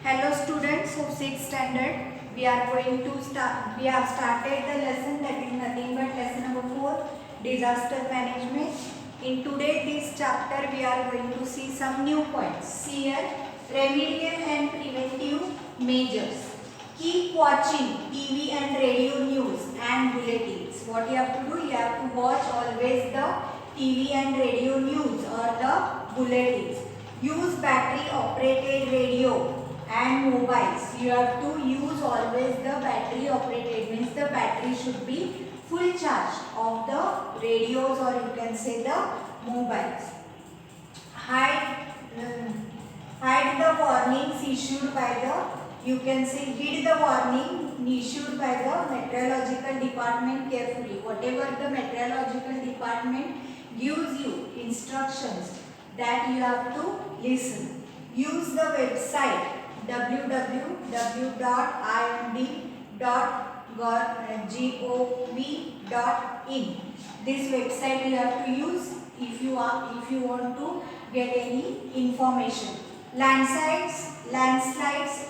Hello students of 6th standard. We are going to start. We have started the lesson that is nothing but lesson number 4, disaster management. In today this chapter we are going to see some new points. See here, remedial and preventive measures. Keep watching TV and radio news and bulletins. What you have to do? You have to watch always the TV and radio news or the bulletins. Use battery operated radio and mobiles. You have to use always the battery operated, means the battery should be full charge of the radios or you can say the mobiles. Hide the warnings issued by the, you can say heed the warning issued by the meteorological department carefully. Whatever the meteorological department gives you instructions, that you have to listen. Use the website www.imd.gov.in. This website you have to use if you want to get any information. Landslides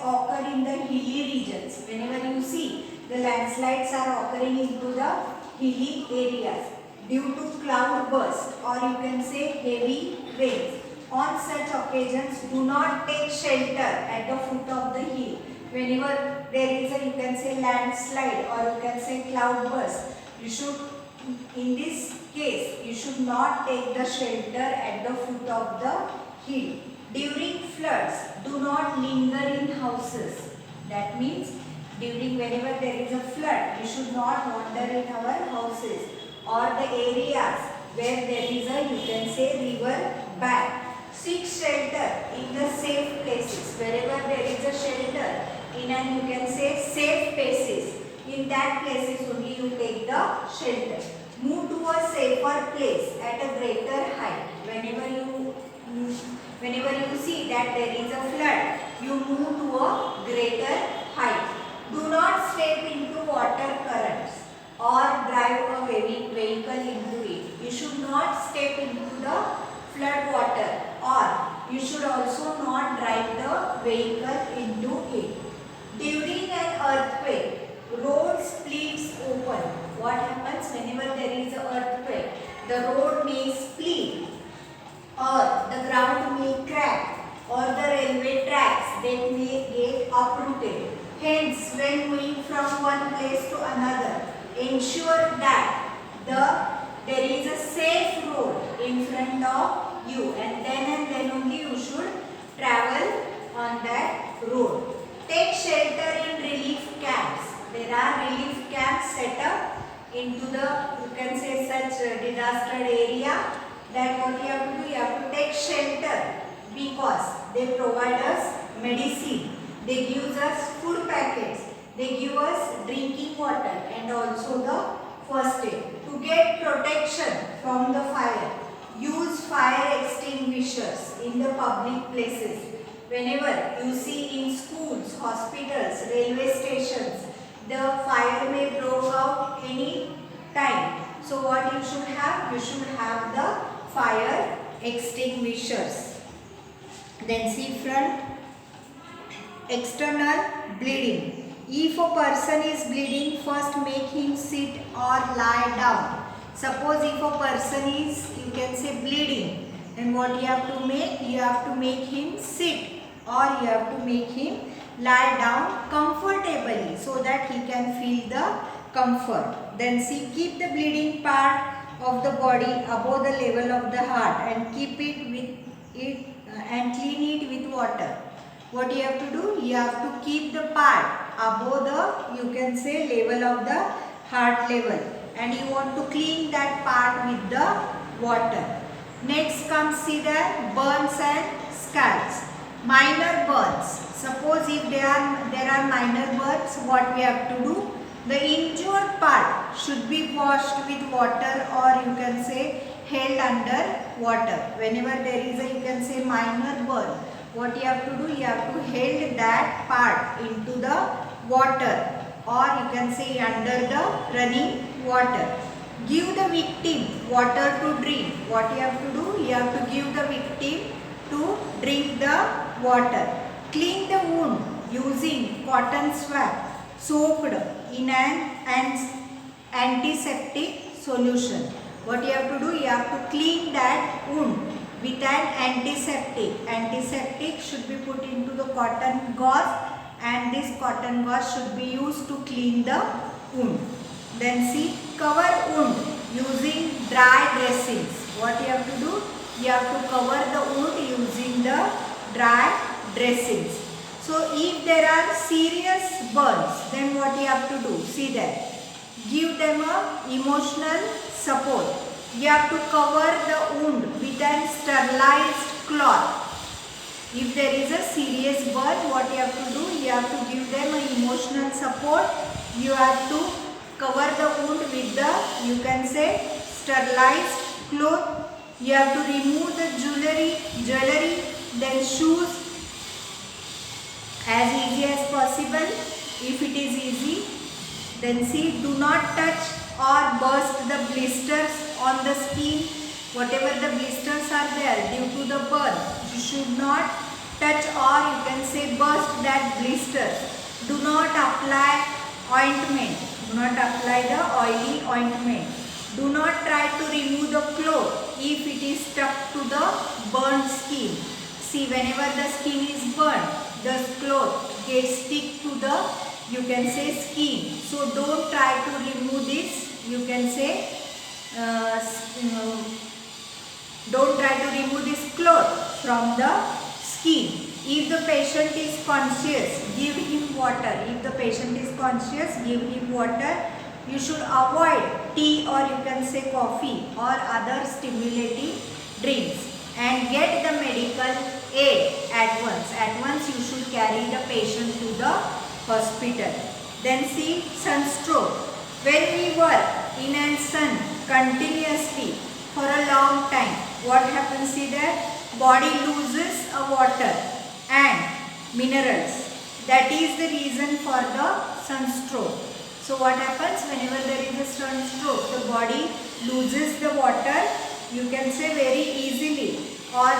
occur in the hilly regions. Whenever you see the landslides are occurring into the hilly areas due to cloud burst or you can say heavy rains. On such occasions, do not take shelter at the foot of the hill. Whenever there is a, you can say landslide or you can say cloud burst, you should, in this case, you should not take the shelter at the foot of the hill. During floods, do not linger in houses. That means during whenever there is a flood, you should not wander in our houses or the areas where there is a, you can say river bank. Seek shelter in the safe places. Wherever there is a shelter in and you can say safe places, in that places only you take the shelter. Move to a safer place at a greater height. Whenever you see that there is a flood, you move to a greater height. Do not step into water currents or drive a heavy vehicle into it. You should not step into the flood water or you should also not drive the vehicle into it. During an earthquake, road splits open. What happens whenever there is an earthquake? The road may split or the ground may crack or the railway tracks that may get uprooted. Hence, when moving from one place to another, ensure that there is a safe road in front of you and then only you should travel on that road. Take shelter in relief camps. There are relief camps set up into the, you can say such disaster area, that what you have to do, you have to take shelter because they provide us medicine, they give us food packets, they give us drinking water and also the first aid. To get protection from the fire, use fire extinguishers in the public places. Whenever you see in schools, hospitals, railway stations, the fire may break out any time. So what you should have? You should have the fire extinguishers. Then see front, external bleeding. If a person is bleeding, first make him sit or lie down. Suppose if a person is, you can say bleeding, then what you have to make? You have to make him sit or you have to make him lie down comfortably so that he can feel the comfort. Then see, keep the bleeding part of the body above the level of the heart and keep it with it and clean it with water. What you have to do? You have to keep the part above the, you can say level of the heart level. And you want to clean that part with the water. Next comes, see the burns and scalds. Minor burns. Suppose if there are minor burns, what we have to do? The injured part should be washed with water or you can say held under water. Whenever there is a, you can say minor burn, what you have to do? You have to hold that part into the water or you can say under the running water. Give the victim water to drink. What you have to do? You have to give the victim to drink the water. Clean the wound using cotton swab soaked in an antiseptic solution. What you have to do? You have to clean that wound with an antiseptic. Antiseptic should be put into the cotton gauze, and this cotton gauze should be used to clean the wound. Then see, cover wound using dry dressings. What you have to do? You have to cover the wound using the dry dressings. So if there are serious burns, then what you have to do? See there. Give them a emotional support. You have to cover the wound with an sterilized cloth. If there is a serious burn, what you have to do? You have to give them an emotional support. You have to cover the wound with the, you can say, sterilized cloth. You have to remove the jewelry, then shoes as easy as possible if it is easy. Then see, do not touch or burst the blisters on the skin. Whatever the blisters are there due to the burn, you should not touch, or you can say burst that blisters. Do not apply ointment. Do not apply the oily ointment. Do not try to remove the cloth if it is stuck to the burnt skin. See, whenever the skin is burnt, the cloth gets stick to the, you can say, skin. So don't try to remove this, you can say, don't try to remove this cloth from the skin. If the patient is conscious, give him water. If the patient is conscious, give him water. You should avoid tea, or you can say coffee or other stimulating drinks, and get the medical aid at once. At once you should carry the patient to the hospital. Then see, sunstroke. When we work in a sun continuously for a long time, what happens? See there, body loses water and minerals. That is the reason for the sunstroke. So what happens whenever there is a sunstroke? The body loses the water, you can say, very easily, or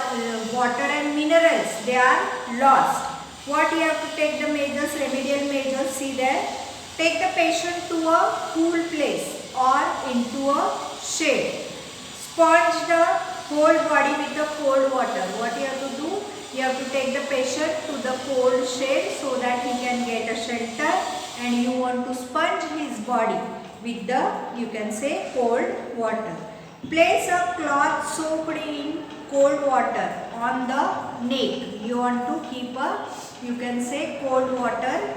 water and minerals, they are lost. What you have to take the measures, remedial measures? See there, take the patient to a cool place or into a shade. Sponge the whole body with the cold water. What you have to do? You have to take the patient to the cold shade so that he can get a shelter, and you want to sponge his body with the, you can say, cold water. Place a cloth soaked in cold water on the neck. You want to keep a, you can say, cold water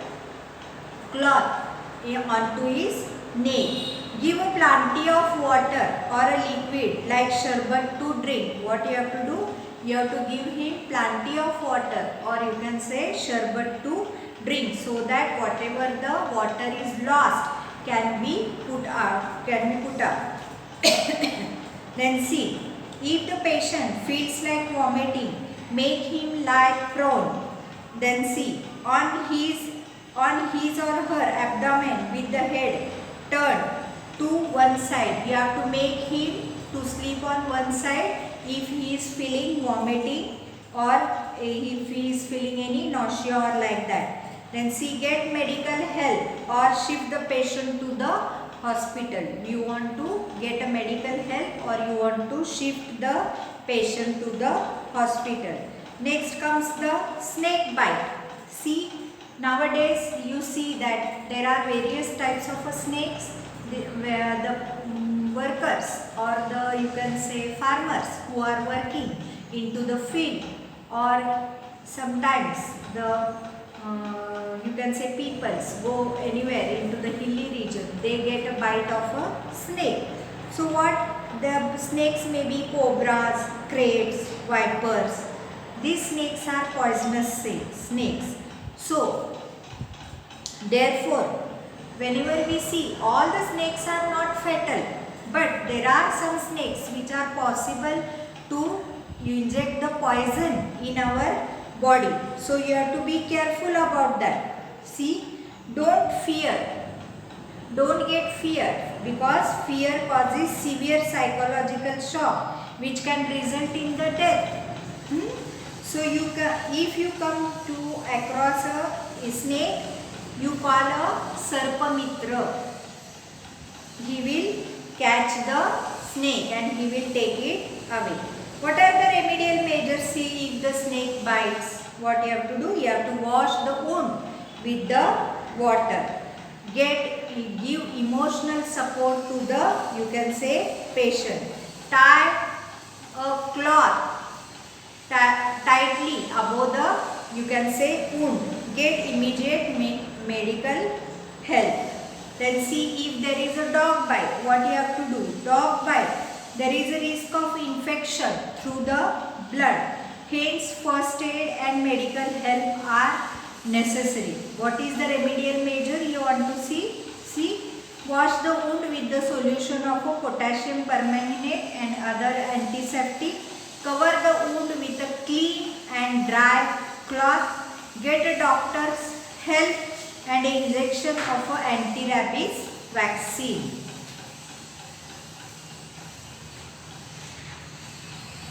cloth onto his neck. Give a plenty of water or a liquid like sherbet to drink. What you have to do? You have to give him plenty of water, or you can say sherbet to drink, so that whatever the water is lost can be put up. Then see, if the patient feels like vomiting, make him lie prone. Then see, on his or her abdomen with the head turned to one side. You have to make him to sleep on one side if he is feeling vomiting, or if he is feeling any nausea or like that. Then see, get medical help or shift the patient to the hospital. You want to get a medical help, or you want to shift the patient to the hospital. Next comes the snake bite. See, nowadays you see that there are various types of snakes where the workers, or the, you can say, farmers who are working into the field, or sometimes the you can say peoples go anywhere into the hilly region, they get a bite of a snake. So what, the snakes may be cobras, kraits, vipers. These snakes are poisonous snakes. So therefore, whenever we see, all the snakes are not fatal, but there are some snakes which are possible to inject the poison in our body. So you have to be careful about that. See, don't fear, don't get fear, because fear causes severe psychological shock which can result in the death. So if you come to across a snake, you call a Sarpamitra. He will catch the snake and he will take it away. What are the remedial measures? See, if the snake bites, what you have to do? You have to wash the wound with the water. Give emotional support to the, you can say, patient. Tie a cloth tightly above the, you can say, wound. Get immediate medical help. Then see, if there is a dog bite, what you have to do? Dog bite, there is a risk of infection through the blood. Hence, first aid and medical help are necessary. What is the remedial measure you want to see? See, wash the wound with the solution of a potassium permanganate and other antiseptic. Cover the wound with a clean and dry cloth. Get a doctor's help and injection of an anti-rabies vaccine.